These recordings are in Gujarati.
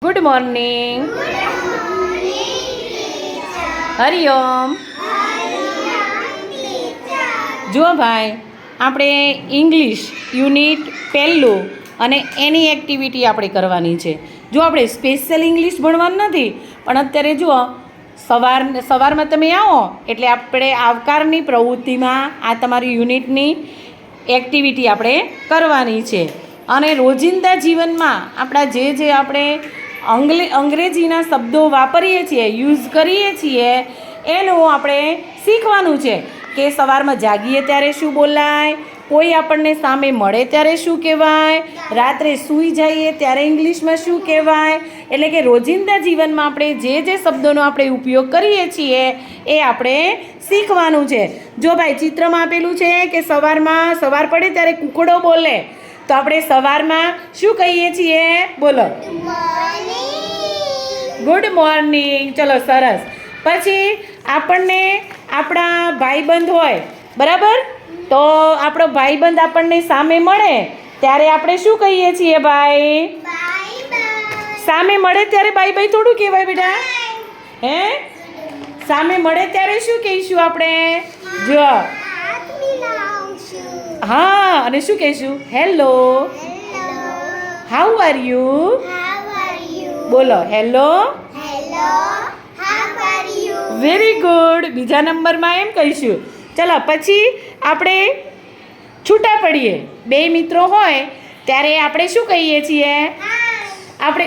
Good morning. હરિઓમ. જુઓ ભાઈ, આપણે ઇંગ્લિશ યુનિટ પહેલું અને એની એક્ટિવિટી આપણે કરવાની છે. જો આપણે સ્પેશિયલ ઇંગ્લિશ ભણવાનું નથી, પણ અત્યારે જુઓ સવારમાં તમે આવો એટલે આપણે આવકારની પ્રવૃત્તિમાં આ તમારી યુનિટની એક્ટિવિટી આપણે કરવાની છે. અને રોજિંદા જીવનમાં આપણા જે આપણે અંગ્રેજીના શબ્દો વાપરીએ છીએ, યુઝ કરીએ છીએ, એનું આપણે શીખવાનું છે કે સવારમાં જાગીએ ત્યારે શું બોલાય, કોઈ આપણને સામે મળે ત્યારે શું કહેવાય, રાત્રે સૂઈ જઈએ ત્યારે ઇંગ્લિશમાં શું કહેવાય. એટલે કે રોજિંદા જીવનમાં આપણે જે શબ્દોનો આપણે ઉપયોગ કરીએ છીએ એ આપણે શીખવાનું છે. જો ભાઈ ચિત્રમાં આપેલું છે કે સવાર પડે ત્યારે કૂકડો બોલે, તો આપણે સવારમાં શું કહીએ છીએ? બોલો. Good morning. ચલો સરસ. પછી આપણને આપણા ભાઈબંધ હોય, બરાબર, તો આપણો ભાઈબંધ આપણને સામે મળે ત્યારે આપણે શું કહીએ છીએ? ભાઈ સામે મળે ત્યારે બાય બાય થોડું કહેવાય બેટા. હે, સામે મળે ત્યારે શું કહીશું આપણે? જો હા, અને શું કહીશું? Hello, how are you. બોલો. Hello, very good. બીજા નંબરમાં એમ કહીશું. ચલો પછી આપણે છૂટા પડીએ, બે મિત્રો હોય ત્યારે આપણે શું કહીએ છીએ? આપણે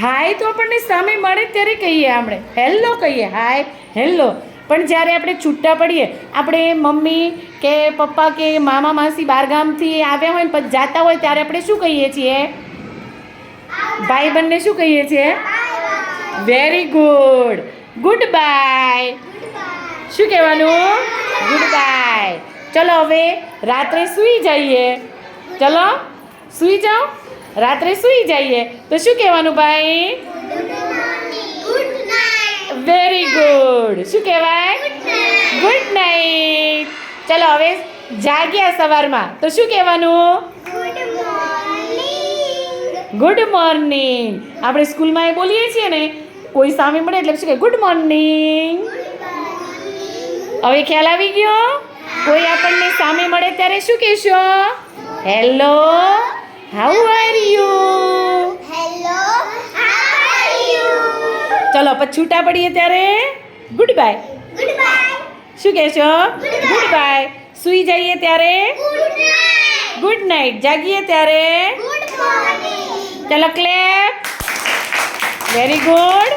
હાય તો આપણને સામે મળે ત્યારે કહીએ, આપણે હેલો કહીએ, હાય હેલો. પણ જ્યારે આપણે છૂટા પડીએ, આપણે મમ્મી કે પપ્પા કે મામા માસી બહારગામથી આવ્યા હોય ને પછી જાતા હોય ત્યારે આપણે શું કહીએ છીએ? ભાઈબંધને શું કહીએ છીએ? Very good. Good bye. શું કહેવાનું? Good bye. ચલો હવે રાત્રે સૂઈ જઈએ. ચલો સૂઈ જાઓ. રાત્રે સૂઈ જઈએ તો શું કહેવાનું ભાઈ? Very good. શું કહેવાય? Good night. ચલો હવે જાગ્યા સવારમાં તો શું કહેવાનું? Good morning. આપણે સ્કૂલમાં એ બોલીએ છીએ ને, કોઈ સામે મળે એટલે શું કહે? Good morning. હવે ખ્યાલ આવી ગયો? કોઈ આપણને સામે મળે ત્યારે શું કહેશો? Hello, how are you. ચલો પછી છૂટા પડીએ ત્યારે ગુડ બાય. શું કહેશો? Good bye. સૂઈ જઈએ ત્યારે ગુડ નાઇટ. જાગીએ ત્યારે ચલો ક્લેપ. Very good.